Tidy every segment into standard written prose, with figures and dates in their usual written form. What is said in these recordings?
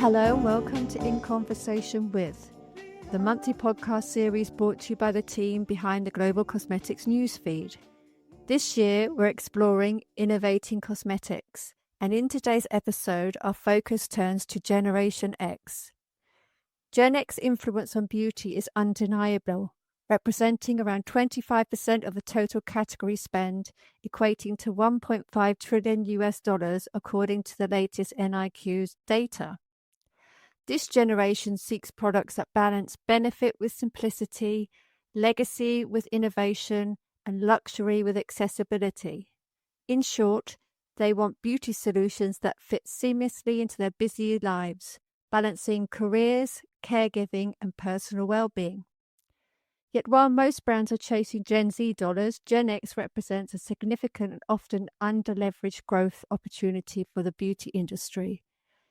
Hello and welcome to In Conversation With, the monthly podcast series brought to you by the team behind the Global Cosmetics newsfeed. This year, we're exploring innovating cosmetics, and in today's episode, our focus turns to Generation X. Gen X influence on beauty is undeniable, representing around 25% of the total category spend, equating to $1.5 trillion according to the latest NIQ's data. This generation seeks products that balance benefit with simplicity, legacy with innovation, and luxury with accessibility. In short, they want beauty solutions that fit seamlessly into their busy lives, balancing careers, caregiving, and personal well-being. Yet while most brands are chasing Gen Z dollars, Gen X represents a significant and often under-leveraged growth opportunity for the beauty industry.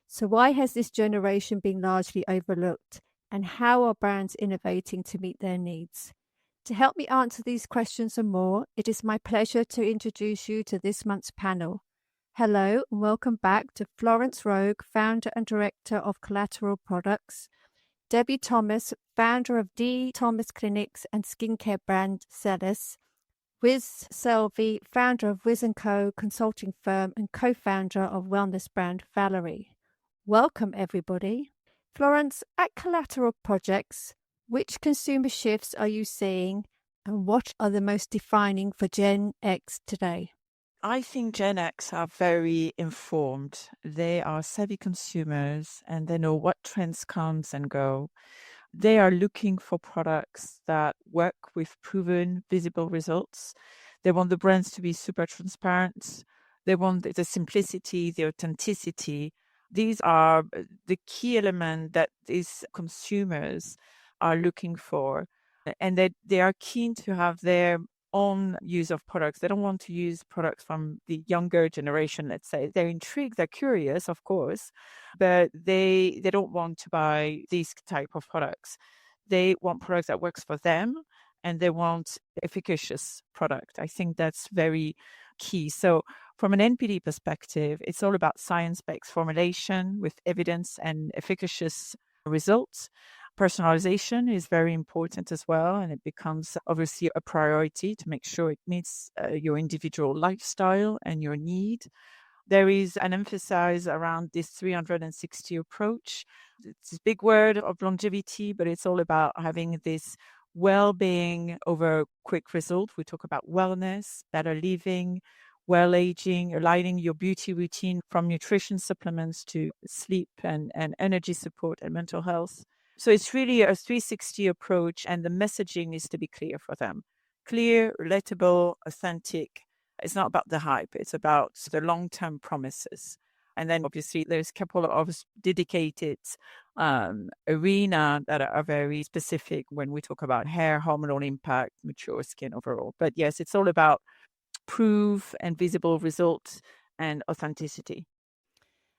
So why has this generation been largely overlooked, and how are brands innovating to meet their needs? To help me answer these questions and more, it is my pleasure to introduce you to this month's panel. Hello and welcome back to Florence Roghe, founder and director of Collateral Products, D.Thomas, founder of D.Thomas clinics and skincare brand Cellis, Selvey, founder of WIZZ&Co consulting firm and co-founder of wellness brand Valerie. Welcome, everybody. Florence, at Collateral Projects, which consumer shifts are you seeing and what are the most defining for Gen X today? I think Gen X are very informed. They are savvy consumers and they know what trends comes and go. They are looking for products that work with proven, visible results. They want the brands to be super transparent. They want the simplicity, the authenticity. These are the key element that these consumers are looking for. And they are keen to have their own use of products. They don't want to use products from the younger generation, let's say. They're intrigued, they're curious, of course, but they don't want to buy these type of products. They want products that works for them and they want efficacious product. I think that's very key. So from an NPD perspective, it's all about science-based formulation with evidence and efficacious results. Personalization is very important as well, and it becomes obviously a priority to make sure it meets your individual lifestyle and your need. There is an emphasis around this 360 approach. It's a big word of longevity, but it's all about having this well-being over quick result. We talk about wellness, better living, well aging, aligning your beauty routine from nutrition supplements to sleep and energy support and mental health. So it's really a 360 approach, and the messaging needs to be clear for them. Clear, relatable, authentic. It's not about the hype. It's about the long-term promises. And then obviously there's a couple of dedicated arena that are very specific when we talk about hair, hormonal impact, mature skin overall. But yes, it's all about proof and visible results and authenticity.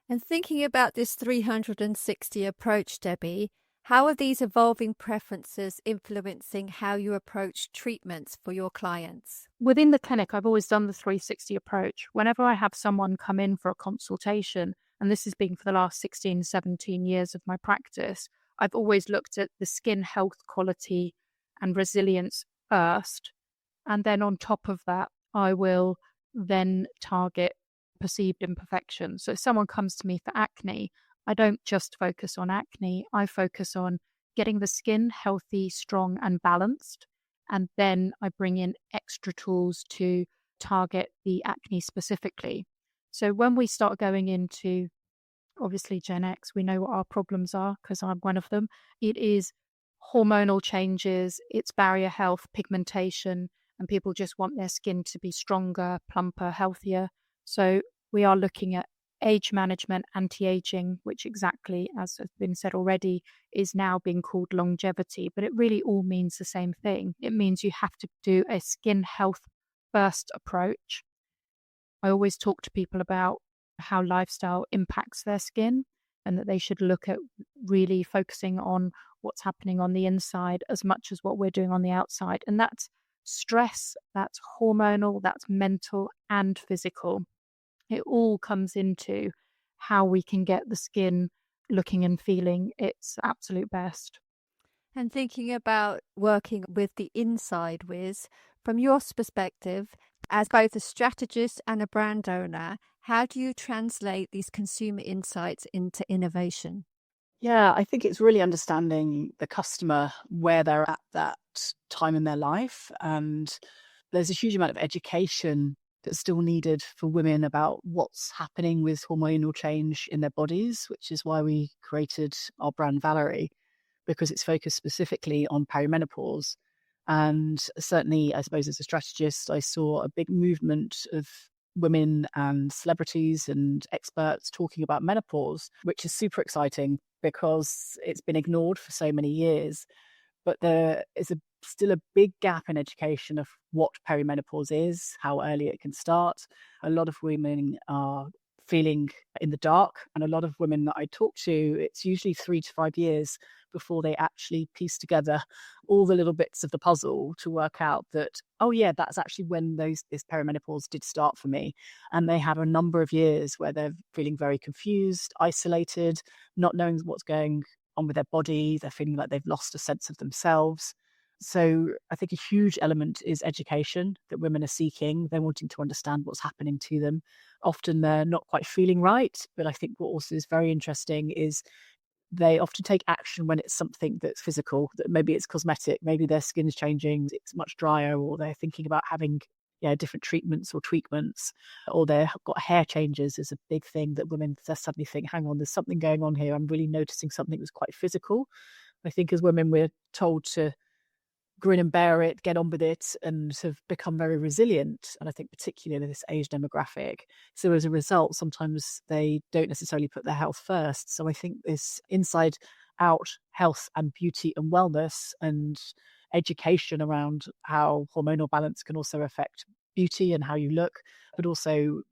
And thinking about this 360 approach, Debbie, how are these evolving preferences influencing how you approach treatments for your clients? Within the clinic, I've always done the 360 approach. Whenever I have someone come in for a consultation, and this has been for the last 16, 17 years of my practice, I've always looked at the skin health, quality and resilience first. And then on top of that, I will then target perceived imperfections. So if someone comes to me for acne, I don't just focus on acne. I focus on getting the skin healthy, strong, and balanced. And then I bring in extra tools to target the acne specifically. So when we start going into, obviously, Gen X, we know what our problems are because I'm one of them. It is hormonal changes, it's barrier health, pigmentation, and people just want their skin to be stronger, plumper, healthier. So we are looking at age management, anti-aging, which exactly, as has been said already, is now being called longevity. But it really all means the same thing. It means you have to do a skin health first approach. I always talk to people about how lifestyle impacts their skin and that they should look at really focusing on what's happening on the inside as much as what we're doing on the outside. And that's stress, that's hormonal, that's mental and physical. It all comes into how we can get the skin looking and feeling its absolute best. And thinking about working with the inside WIZZ, from your perspective, as both a strategist and a brand owner, how do you translate these consumer insights into innovation? Yeah, I think it's really understanding the customer, where they're at that time in their life. And there's a huge amount of education that's still needed for women about what's happening with hormonal change in their bodies, which is why we created our brand Valerie, because it's focused specifically on perimenopause. And certainly, I suppose, as a strategist, I saw a big movement of women and celebrities and experts talking about menopause, which is super exciting because it's been ignored for so many years. But there is still a big gap in education of what perimenopause is, how early it can start. A lot of women are feeling in the dark, and a lot of women that I talk to, it's usually 3 to 5 years before they actually piece together all the little bits of the puzzle to work out that, oh yeah, that's actually when this perimenopause did start for me. And they have a number of years where they're feeling very confused, isolated, not knowing what's going on with their body. They're feeling like they've lost a sense of themselves. So I think a huge element is education that women are seeking. They're wanting to understand what's happening to them. Often they're not quite feeling right. But I think what also is very interesting is they often take action when it's something that's physical, that maybe it's cosmetic, maybe their skin's changing, it's much drier, or they're thinking about having different treatments or treatments, or they've got hair changes is a big thing that women suddenly think, hang on, there's something going on here. I'm really noticing something that's quite physical. I think as women, we're told to grin and bear it, get on with it, and have become very resilient. And I think particularly in this age demographic. So as a result, sometimes they don't necessarily put their health first. So I think this inside out health and beauty and wellness and education around how hormonal balance can also affect beauty and how you look, but also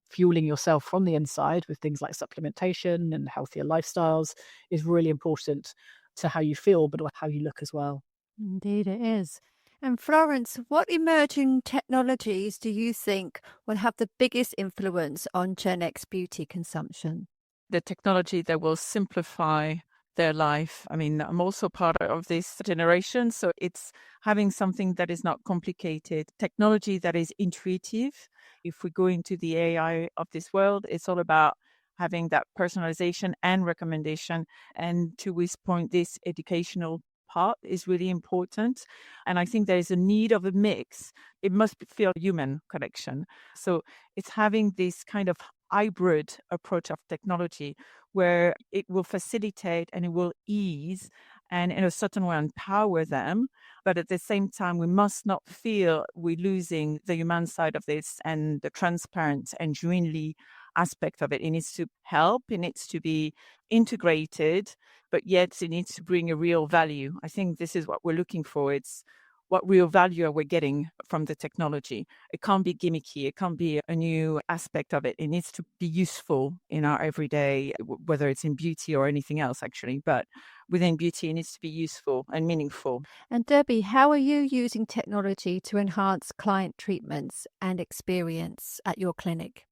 fueling yourself from the inside with things like supplementation and healthier lifestyles is really important to how you feel, but how you look as well. Indeed, it is. And Florence, what emerging technologies do you think will have the biggest influence on Gen X beauty consumption? The technology that will simplify their life. I mean, I'm also part of this generation, so it's having something that is not complicated, technology that is intuitive. If we go into the AI of this world, it's all about having that personalization and recommendation. And to this point, this educational part is really important. And I think there is a need of a mix. It must feel human connection. So it's having this kind of hybrid approach of technology where it will facilitate and it will ease and in a certain way empower them. But at the same time, we must not feel we're losing the human side of this and the transparent and genuinely aspect of it. It needs to help, it needs to be integrated, but yet it needs to bring a real value. I think this is what we're looking for. It's what real value are we getting from the technology? It can't be gimmicky. It can't be a new aspect of it. It needs to be useful in our everyday, whether it's in beauty or anything else, actually. But within beauty, it needs to be useful and meaningful. And Debbie, how are you using technology to enhance client treatments and experience at your clinic?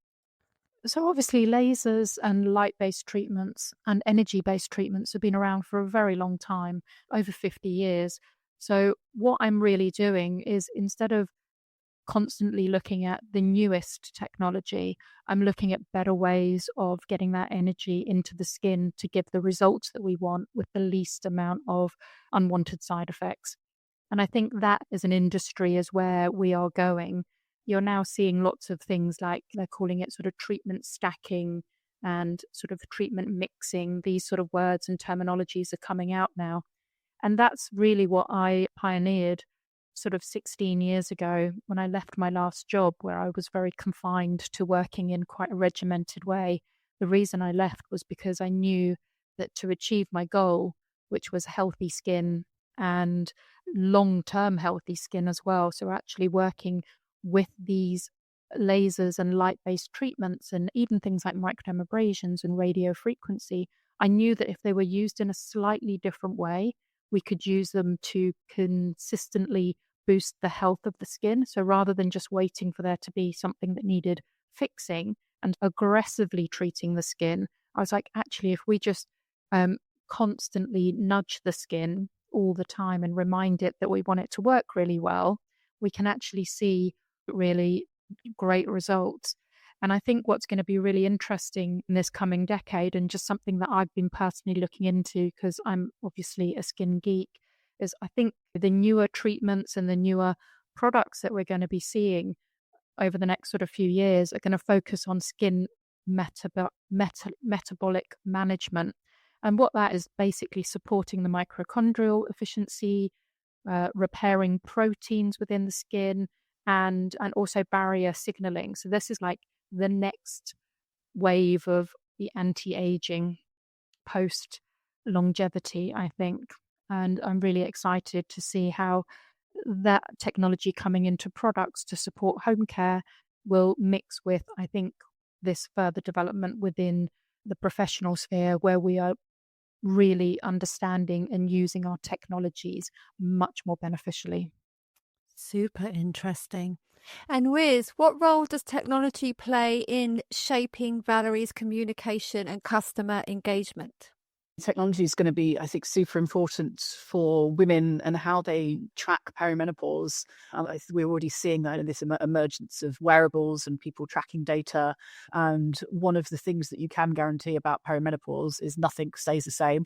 So obviously lasers and light-based treatments and energy-based treatments have been around for a very long time, over 50 years. So what I'm really doing is instead of constantly looking at the newest technology, I'm looking at better ways of getting that energy into the skin to give the results that we want with the least amount of unwanted side effects. And I think that as an industry is where we are going. You're now seeing lots of things like they're calling it sort of treatment stacking and sort of treatment mixing. These sort of words and terminologies are coming out now. And that's really what I pioneered sort of 16 years ago when I left my last job, where I was very confined to working in quite a regimented way. The reason I left was because I knew that to achieve my goal, which was healthy skin and long-term healthy skin as well, so actually working with these lasers and light-based treatments and even things like microdermabrasions and radio frequency, I knew that if they were used in a slightly different way, we could use them to consistently boost the health of the skin. So rather than just waiting for there to be something that needed fixing and aggressively treating the skin, I was like, actually, if we just constantly nudge the skin all the time and remind it that we want it to work really well, we can actually see really great results. And I think what's going to be really interesting in this coming decade, and just something that I've been personally looking into because I'm obviously a skin geek, is I think the newer treatments and the newer products that we're going to be seeing over the next sort of few years are going to focus on skin metabolic management. And what that is basically supporting the mitochondrial efficiency, repairing proteins within the skin, and also barrier signaling. So this is like the next wave of the anti-aging post longevity, I think. And I'm really excited to see how that technology coming into products to support home care will mix with, I think, this further development within the professional sphere, where we are really understanding and using our technologies much more beneficially. Super interesting. And WIZZ, what role does technology play in shaping Valerie's communication and customer engagement? Technology is going to be, I think, super important for women and how they track perimenopause. We're already seeing that in this emergence of wearables and people tracking data. And one of the things that you can guarantee about perimenopause is nothing stays the same.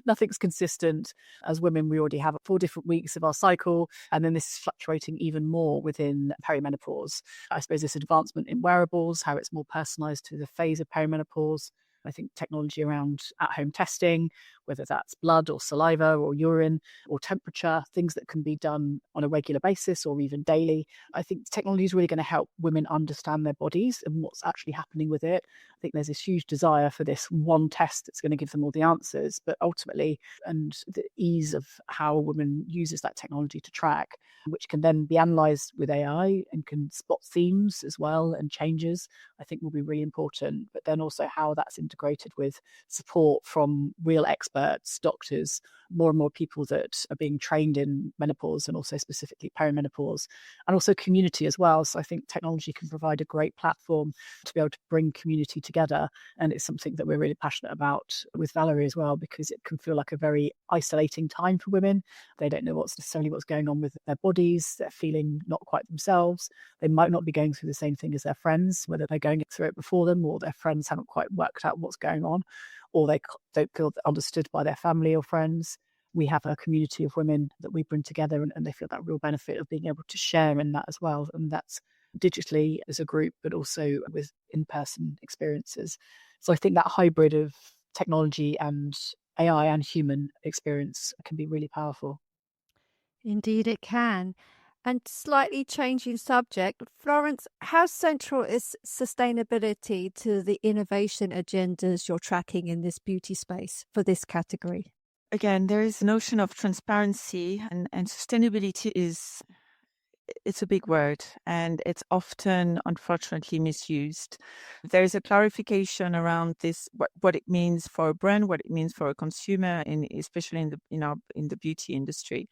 Nothing's consistent. As women, we already have 4 different weeks of our cycle, and then this is fluctuating even more within perimenopause. I suppose this advancement in wearables, how it's more personalized to the phase of perimenopause. I think technology around at-home testing, whether that's blood or saliva or urine or temperature, things that can be done on a regular basis or even daily. I think technology is really going to help women understand their bodies and what's actually happening with it. I think there's this huge desire for this one test that's going to give them all the answers, but ultimately, and the ease of how a woman uses that technology to track, which can then be analysed with AI and can spot themes as well and changes, I think will be really important. But then also how that's integrated with support from real experts, doctors, more and more people that are being trained in menopause and also specifically perimenopause, and also community as well. So I think technology can provide a great platform to be able to bring community together. And it's something that we're really passionate about with Valerie as well, because it can feel like a very isolating time for women. They don't know what's going on with their bodies. They're feeling not quite themselves. They might not be going through the same thing as their friends, whether they're going through it before them or their friends haven't quite worked out what's going on, or they don't feel understood by their family or friends. We have a community of women that we bring together, and they feel that real benefit of being able to share in that as well. And that's digitally as a group, but also with in-person experiences. So I think that hybrid of technology and AI and human experience can be really powerful. Indeed, it can. And slightly changing subject, Florence, how central is sustainability to the innovation agendas you're tracking in this beauty space for this category? Again, there is a notion of transparency, and sustainability it's a big word, and it's often, unfortunately, misused. There's a clarification around this, what it means for a brand, what it means for a consumer, and especially in the beauty industry.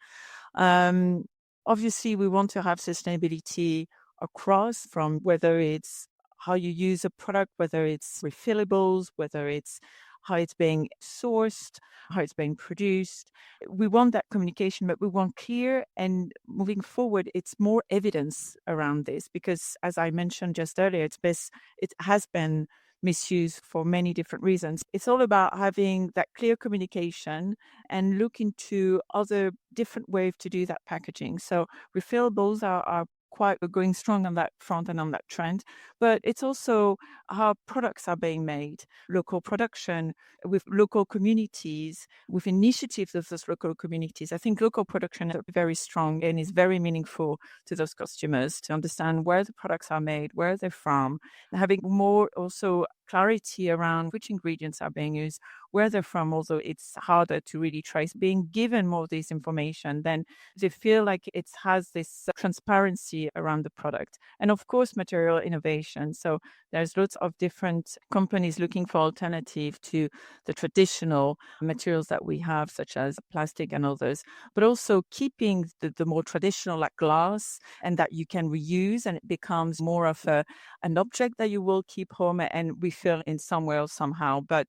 Obviously, we want to have sustainability across, from whether it's how you use a product, whether it's refillables, whether it's how it's being sourced, how it's being produced. We want that communication, but we want clear, and moving forward, it's more evidence around this, because as I mentioned just earlier, it has been misused for many different reasons. It's all about having that clear communication and look into other different ways to do that packaging. So refillables are quite going strong on that front and on that trend, but it's also how products are being made, local production with local communities, with initiatives of those local communities. I think local production is very strong and is very meaningful to those customers to understand where the products are made, where they're from, and having more also clarity around which ingredients are being used, where they're from. Although it's harder to really trace, being given more of this information, then they feel like it has this transparency around the product. And of course, material innovation. So there's lots of different companies looking for alternative to the traditional materials that we have, such as plastic and others, but also keeping the more traditional, like glass, and that you can reuse, and it becomes more of an object that you will keep home and refill in some way or somehow. But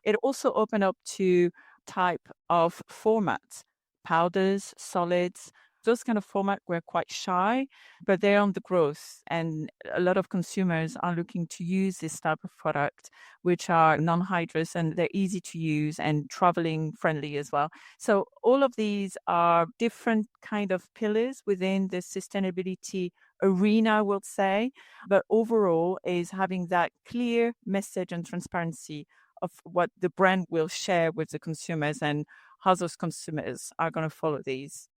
it also opened up to type of formats, powders, solids. Those kind of format were quite shy, but they're on the growth. And a lot of consumers are looking to use this type of product, which are non-hydrous and they're easy to use and traveling friendly as well. So all of these are different kind of pillars within the sustainability arena, I would say. But overall is having that clear message and transparency of what the brand will share with the consumers and how those consumers are going to follow these.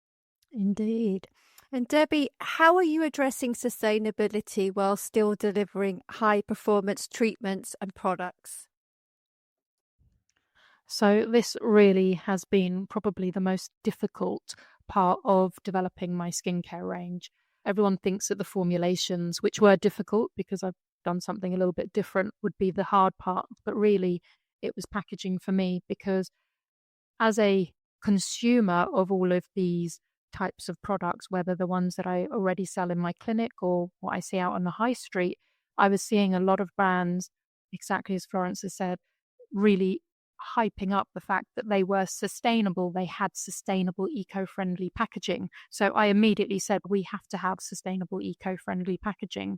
Indeed. And Debbie, how are you addressing sustainability while still delivering high performance treatments and products? So this really has been probably the most difficult part of developing my skincare range. Everyone thinks that the formulations, which were difficult because I've done something a little bit different, would be the hard part. But really, it was packaging for me, because as a consumer of all of these types of products, whether the ones that I already sell in my clinic or what I see out on the high street, I was seeing a lot of brands, exactly as Florence has said, really hyping up the fact that they were sustainable. They had sustainable, eco-friendly packaging. So I immediately said, we have to have sustainable, eco-friendly packaging.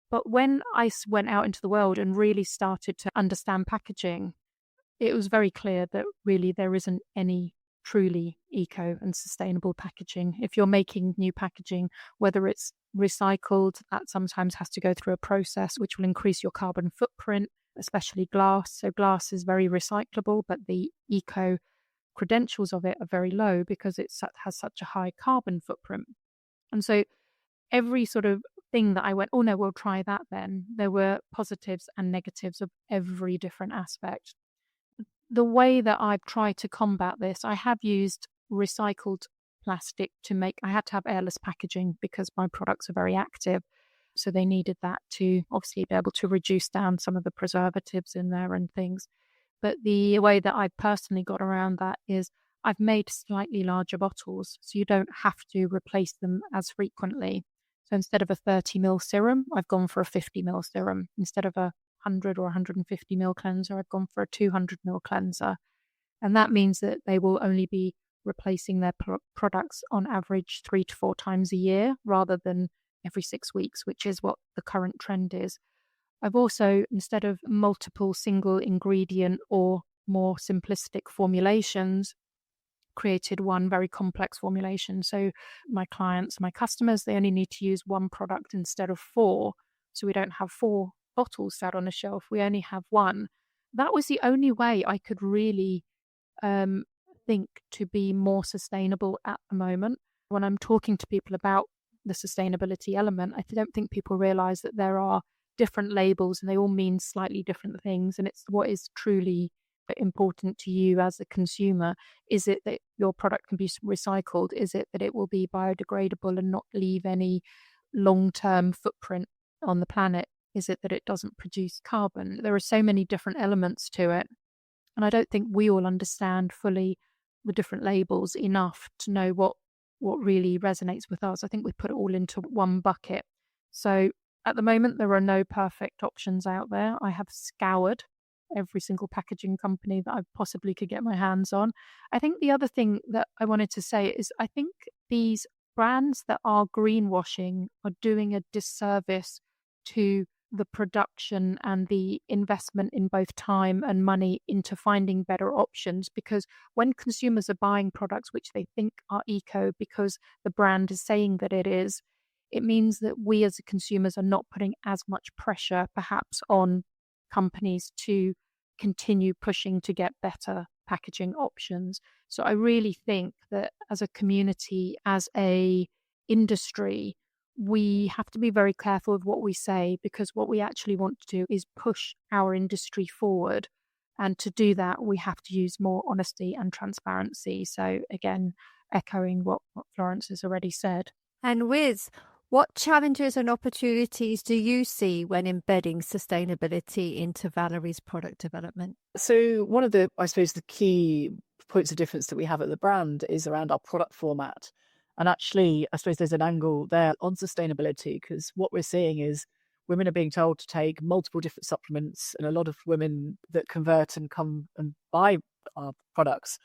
But when I went out into the world and really started to understand packaging, it was very clear that really there isn't any truly eco and sustainable packaging. If you're making new packaging, whether it's recycled, that sometimes has to go through a process which will increase your carbon footprint, especially glass. So glass is very recyclable, but the eco credentials of it are very low because it has such a high carbon footprint. And so every sort of thing that I went, oh no, we'll try that then, there were positives and negatives of every different aspect. The way that I've tried to combat this, I have used recycled plastic to make, I had to have airless packaging because my products are very active. So they needed that to obviously be able to reduce down some of the preservatives in there and things. But the way that I personally got around that is I've made slightly larger bottles, so you don't have to replace them as frequently. So instead of a 30ml serum, I've gone for a 50ml serum. Instead of a 100 or 150ml cleanser, I've gone for a 200ml cleanser. And that means that they will only be replacing their products on average 3 to 4 times a year rather than every 6 weeks, which is what the current trend is. I've also, instead of multiple single ingredient or more simplistic formulations, created one very complex formulation. So my clients, my customers, they only need to use one product instead of 4. So we don't have 4 bottles sat on a shelf. We only have one. That was the only way I could really think to be more sustainable at the moment. When I'm talking to people about the sustainability element, I don't think people realize that there are different labels and they all mean slightly different things. And it's what is truly important to you as a consumer. Is it that your product can be recycled? Is it that it will be biodegradable and not leave any long-term footprint on the planet? Is it that it doesn't produce carbon? There are so many different elements to it. And I don't think we all understand fully the different labels enough to know what really resonates with us. I think we put it all into one bucket. So at the moment, there are no perfect options out there. I have scoured every single packaging company that I possibly could get my hands on. I think the other thing that I wanted to say is I think these brands that are greenwashing are doing a disservice to the production and the investment in both time and money into finding better options, because when consumers are buying products which they think are eco because the brand is saying that it is, it means that we as consumers are not putting as much pressure perhaps on companies to continue pushing to get better packaging options. So I really think that as a community, as a industry, we have to be very careful of what we say, because what we actually want to do is push our industry forward. And to do that, we have to use more honesty and transparency. So again, echoing what Florence has already said. And WIZZ, what challenges and opportunities do you see when embedding sustainability into Valerie's product development? So one of the, I suppose, the key points of difference that we have at the brand is around our product format. And actually, I suppose there's an angle there on sustainability, because what we're seeing is women are being told to take multiple different supplements, and a lot of women that convert and come and buy our products,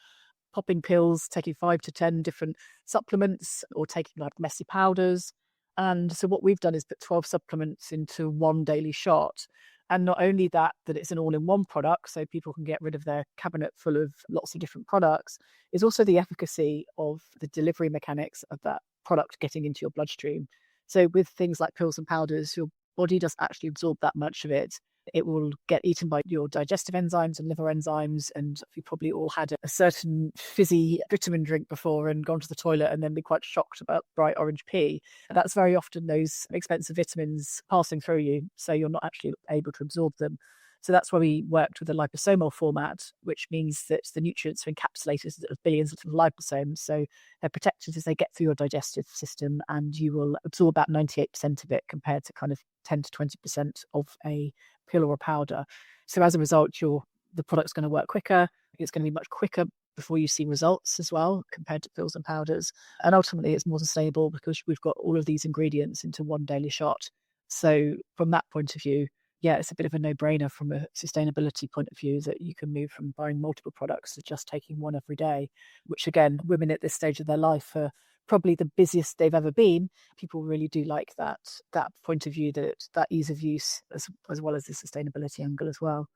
popping pills, taking 5 to 10 different supplements, or taking like messy powders. And so what we've done is put 12 supplements into one daily shot. And not only that it's an all-in-one product, so people can get rid of their cabinet full of lots of different products, is also the efficacy of the delivery mechanics of that product getting into your bloodstream. So with things like pills and powders, your body doesn't actually absorb that much of it. It will get eaten by your digestive enzymes and liver enzymes. And you probably all had a certain fizzy vitamin drink before and gone to the toilet and then be quite shocked about bright orange pee. That's very often those expensive vitamins passing through you, so you're not actually able to absorb them. So that's why we worked with a liposomal format, which means that the nutrients are encapsulated as billions of little liposomes. So they're protected as they get through your digestive system, and you will absorb about 98% of it compared to kind of 10 to 20% of a pill or a powder. So as a result, the product's going to work quicker. It's going to be much quicker before you see results as well compared to pills and powders. And ultimately, it's more sustainable because we've got all of these ingredients into one daily shot. So from that point of view, yeah, it's a bit of a no-brainer from a sustainability point of view that you can move from buying multiple products to just taking one every day, which again, women at this stage of their life are probably the busiest they've ever been. People really do like that point of view, that ease of use as well as the sustainability angle as well.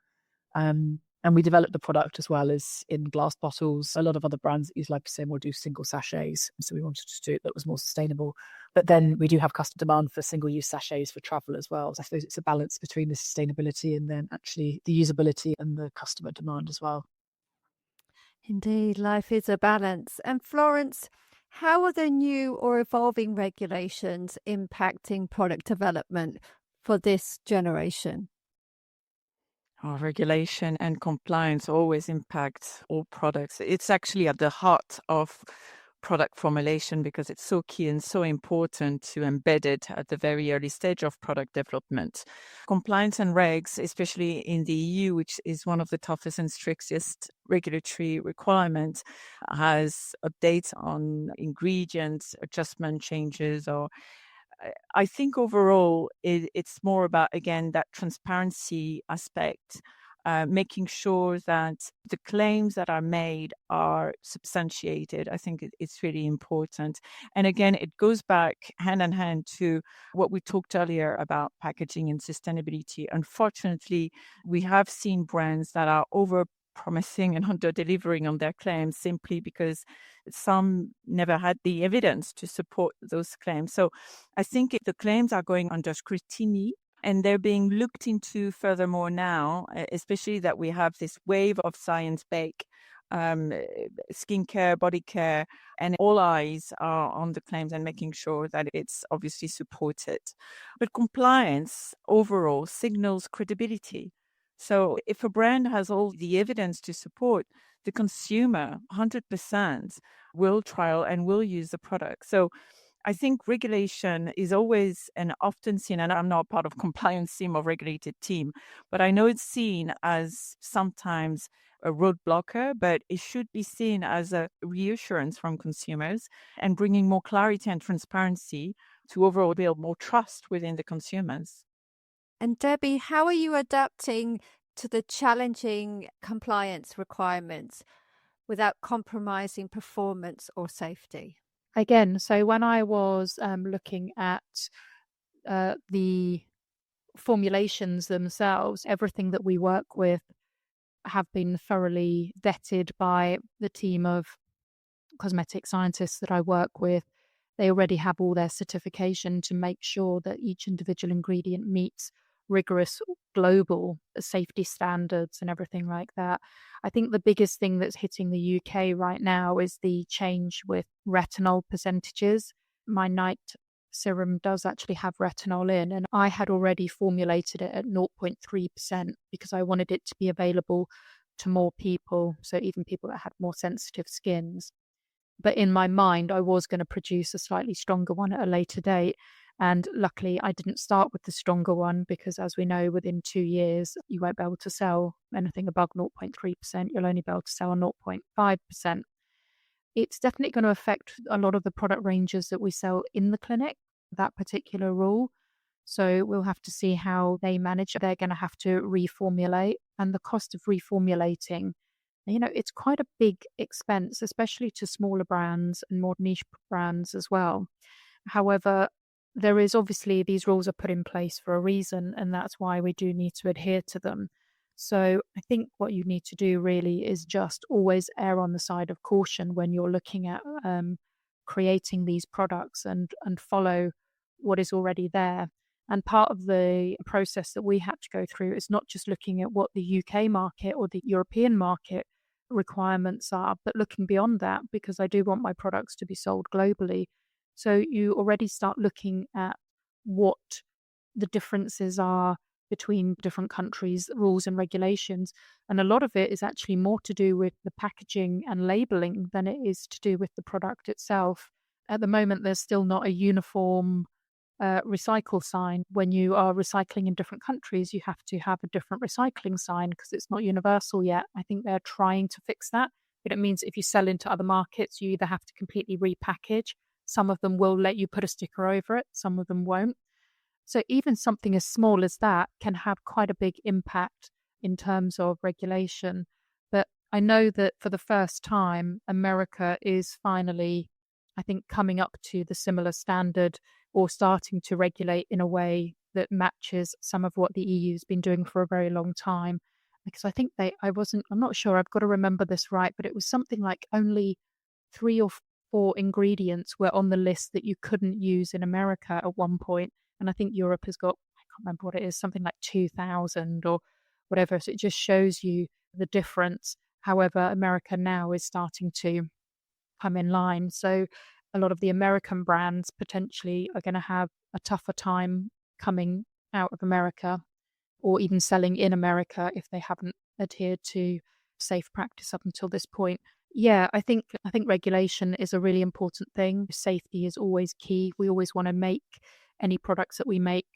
And we developed the product as well as in glass bottles. A lot of other brands that use liposome will do single sachets. So we wanted to do it that was more sustainable. But then we do have customer demand for single-use sachets for travel as well. So I suppose it's a balance between the sustainability and then actually the usability and the customer demand as well. Indeed, life is a balance. And Florence, how are the new or evolving regulations impacting product development for this generation? Regulation and compliance always impact all products. It's actually at the heart of product formulation because it's so key and so important to embed it at the very early stage of product development. Compliance and regs, especially in the EU, which is one of the toughest and strictest regulatory requirements, has updates on ingredients, adjustment changes, or I think overall it's more about, again, that transparency aspect, making sure that the claims that are made are substantiated. I think it's really important. And again, it goes back hand in hand to what we talked earlier about packaging and sustainability. Unfortunately, we have seen brands that are over-promising and under-delivering on their claims simply because some never had the evidence to support those claims. So I think the claims are going under scrutiny and they're being looked into furthermore now, especially that we have this wave of science-based skincare, body care, and all eyes are on the claims and making sure that it's obviously supported. But compliance overall signals credibility. So if a brand has all the evidence to support, the consumer 100% will trial and will use the product. So I think regulation is always and often seen, and I'm not part of compliance team or regulated team, but I know it's seen as sometimes a roadblocker, but it should be seen as a reassurance from consumers and bringing more clarity and transparency to overall build more trust within the consumers. And Debbie, how are you adapting to the challenging compliance requirements without compromising performance or safety? Again, so when I was looking at the formulations themselves, everything that we work with have been thoroughly vetted by the team of cosmetic scientists that I work with. They already have all their certification to make sure that each individual ingredient meets rigorous global safety standards and everything like that. I think the biggest thing that's hitting the UK right now is the change with retinol percentages. My night serum does actually have retinol in, and I had already formulated it at 0.3% because I wanted it to be available to more people, so even people that had more sensitive skins. But in my mind, I was going to produce a slightly stronger one at a later date. And luckily, I didn't start with the stronger one because, as we know, within 2 years, you won't be able to sell anything above 0.3%. You'll only be able to sell 0.5%. It's definitely going to affect a lot of the product ranges that we sell in the clinic, that particular rule. So we'll have to see how they manage. They're going to have to reformulate, and the cost of reformulating, it's quite a big expense, especially to smaller brands and more niche brands as well. However, there is obviously these rules are put in place for a reason, and that's why we do need to adhere to them. So I think what you need to do really is just always err on the side of caution when you're looking at creating these products and follow what is already there. And part of the process that we had to go through is not just looking at what the UK market or the European market requirements are, but looking beyond that, because I do want my products to be sold globally. So you already start looking at what the differences are between different countries' rules and regulations. And a lot of it is actually more to do with the packaging and labeling than it is to do with the product itself. At the moment, there's still not a uniform recycle sign. When you are recycling in different countries, you have to have a different recycling sign because it's not universal yet. I think they're trying to fix that. But it means if you sell into other markets, you either have to completely repackage. Some of them will let you put a sticker over it, some of them won't. So even something as small as that can have quite a big impact in terms of regulation. But I know that for the first time, America is finally, I think, coming up to the similar standard or starting to regulate in a way that matches some of what the EU's been doing for a very long time. Because I think I'm not sure, I've got to remember this right, but it was something like only 3 or 4 ingredients were on the list that you couldn't use in America at one point. And I think Europe has got, I can't remember what it is, something like 2,000 or whatever. So it just shows you the difference. However, America now is starting to come in line. So a lot of the American brands potentially are going to have a tougher time coming out of America or even selling in America if they haven't adhered to safe practice up until this point. Yeah, I think regulation is a really important thing. Safety is always key. We always want to make any products that we make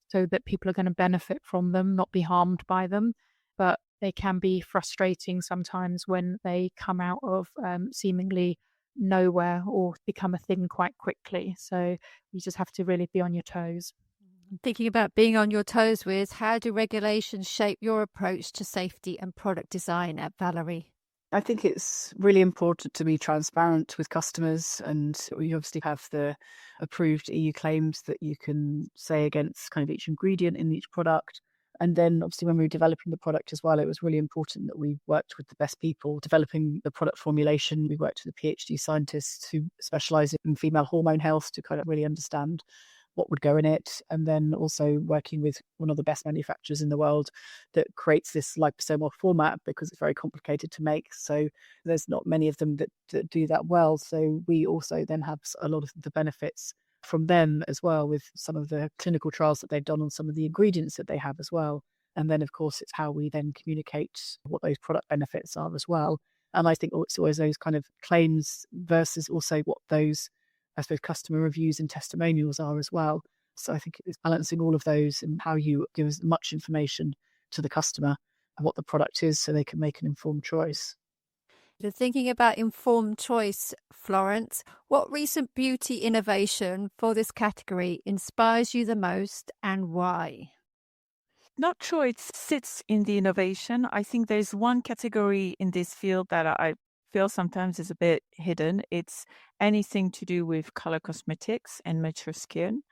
so that people are going to benefit from them, not be harmed by them. But they can be frustrating sometimes when they come out of seemingly nowhere or become a thing quite quickly. So you just have to really be on your toes. Thinking about being on your toes, with how do regulations shape your approach to safety and product design at Valerie? I think it's really important to be transparent with customers, and we obviously have the approved EU claims that you can say against kind of each ingredient in each product. And then obviously when we were developing the product as well, it was really important that we worked with the best people developing the product formulation. We worked with the PhD scientists who specialize in female hormone health to kind of really understand what would go in it. And then also working with one of the best manufacturers in the world that creates this liposomal format, because it's very complicated to make. So there's not many of them that do that well. So we also then have a lot of the benefits from them as well, with some of the clinical trials that they've done on some of the ingredients that they have as well. And then, of course, it's how we then communicate what those product benefits are as well. And I think it's always those kind of claims versus also what those, I suppose, customer reviews and testimonials are as well. So I think it's balancing all of those and how you give as much information to the customer and what the product is so they can make an informed choice. So thinking about informed choice, Florence, what recent beauty innovation for this category inspires you the most and why? Not sure it sits in the innovation. I think there's one category in this field that I feel sometimes is a bit hidden. It's anything to do with color cosmetics and mature skin.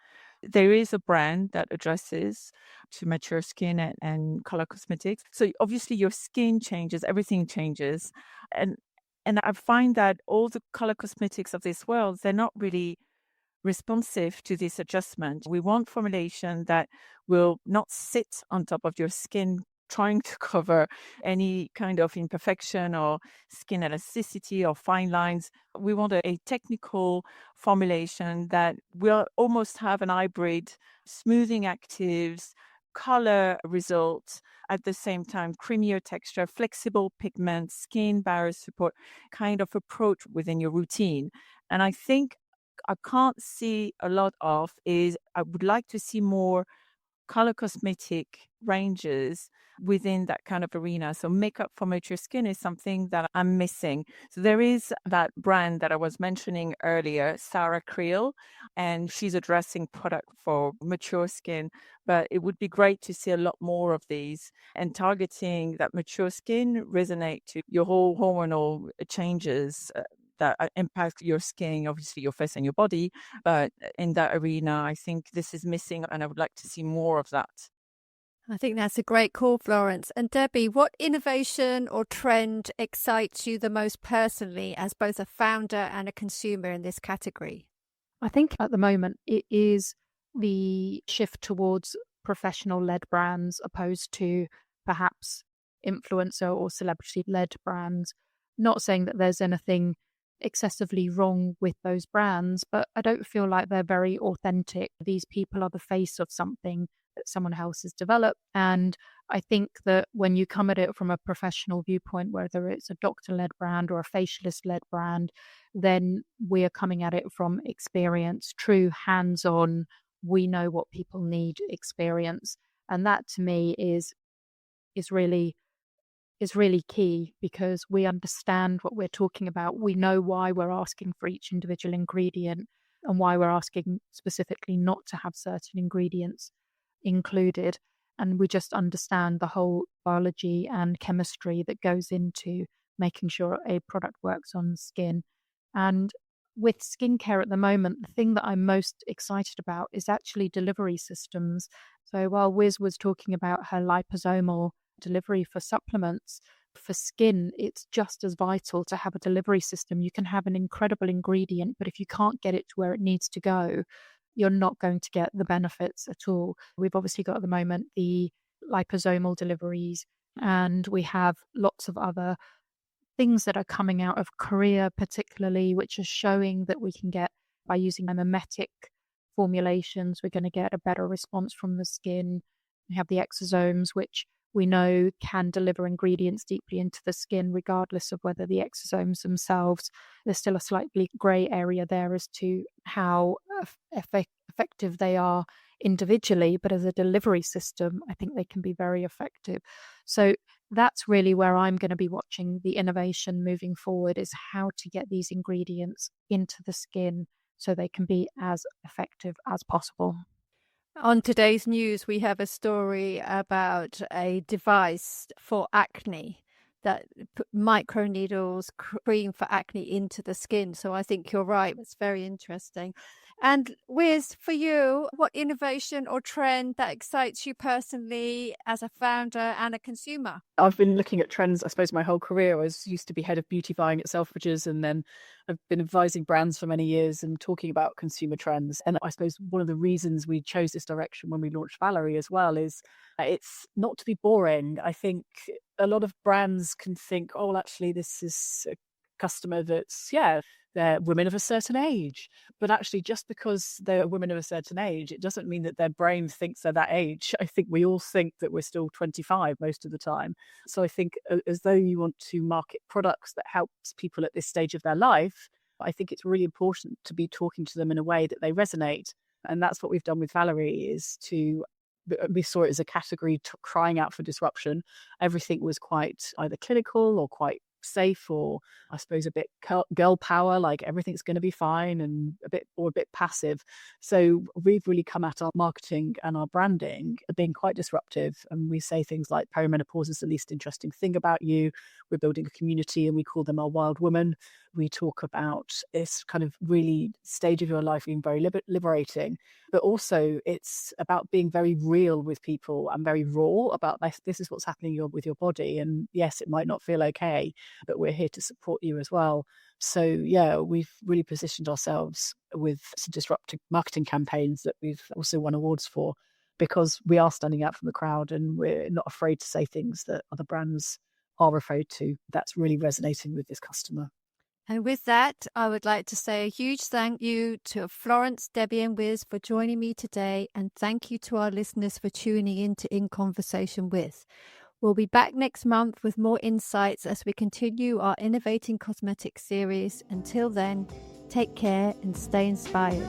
There is a brand that addresses to mature skin and color cosmetics. So obviously your skin changes, everything changes. And I find that all the color cosmetics of this world, they're not really responsive to this adjustment. We want formulation that will not sit on top of your skin trying to cover any kind of imperfection or skin elasticity or fine lines. We want a technical formulation that will almost have an hybrid smoothing actives, color results, at the same time, creamier texture, flexible pigment, skin barrier support kind of approach within your routine. And I think I can't see a lot of is I would like to see more color cosmetic ranges within that kind of arena. So makeup for mature skin is something that I'm missing. So there is that brand that I was mentioning earlier, Sarah Creel, and she's addressing product for mature skin. But it would be great to see a lot more of these and targeting that mature skin resonate to your whole hormonal changes that impact your skin, obviously your face and your body. But in that arena, I think this is missing, and I would like to see more of that. I think that's a great call, Florence. And Debbie, what innovation or trend excites you the most personally as both a founder and a consumer in this category? I think at the moment it is the shift towards professional-led brands opposed to perhaps influencer or celebrity-led brands. Not saying that there's anything excessively wrong with those brands, but I don't feel like they're very authentic. These people are the face of something that someone else has developed. And I think that when you come at it from a professional viewpoint, whether it's a doctor-led brand or a facialist-led brand, then we are coming at it from experience, true hands-on, we know what people need experience. And that to me is really key, because we understand what we're talking about. We know why we're asking for each individual ingredient and why we're asking specifically not to have certain ingredients included. And we just understand the whole biology and chemistry that goes into making sure a product works on skin. And with skincare at the moment, the thing that I'm most excited about is actually delivery systems. So while WIZZ was talking about her liposomal delivery for supplements, for skin, it's just as vital to have a delivery system. You can have an incredible ingredient, but if you can't get it to where it needs to go, you're not going to get the benefits at all. We've obviously got at the moment the liposomal deliveries, and we have lots of other things that are coming out of Korea particularly, which are showing that we can get, by using mimetic formulations, we're going to get a better response from the skin. We have the exosomes, which we know can deliver ingredients deeply into the skin, regardless of whether the exosomes themselves, there's still a slightly grey area there as to how effective they are individually, but as a delivery system, I think they can be very effective. So that's really where I'm going to be watching the innovation moving forward, is how to get these ingredients into the skin so they can be as effective as possible. On today's news, we have a story about a device for acne that put microneedles cream for acne into the skin. So I think you're right. It's very interesting. And Wiz, for you, what innovation or trend that excites you personally as a founder and a consumer? I've been looking at trends, I suppose, my whole career. I used to be head of beauty buying at Selfridges, and then I've been advising brands for many years and talking about consumer trends. And I suppose one of the reasons we chose this direction when we launched Valerie as well is it's not to be boring. I think a lot of brands can think, oh, actually, this is a customer that's, they're women of a certain age. But actually, just because they're women of a certain age, it doesn't mean that their brain thinks they're that age. I think we all think that we're still 25 most of the time. So I think as though you want to market products that helps people at this stage of their life, I think it's really important to be talking to them in a way that they resonate. And that's what we've done with Valerie, is we saw it as a category crying out for disruption. Everything was quite either clinical or quite safe, or I suppose a bit girl power, like everything's going to be fine, and a bit passive. So we've really come at our marketing and our branding being quite disruptive, and we say things like perimenopause is the least interesting thing about you. We're building a community and we call them our wild women. We talk about this kind of really stage of your life being very liberating, but also it's about being very real with people and very raw about this is what's happening with your body. And yes, it might not feel okay, but we're here to support you as well. So yeah, we've really positioned ourselves with some disruptive marketing campaigns that we've also won awards for, because we are standing out from the crowd and we're not afraid to say things that other brands are afraid to. That's really resonating with this customer. And with that, I would like to say a huge thank you to Florence, Debbie and Wiz for joining me today. And thank you to our listeners for tuning in to In Conversation With. We'll be back next month with more insights as we continue our Innovating Cosmetics series. Until then, take care and stay inspired.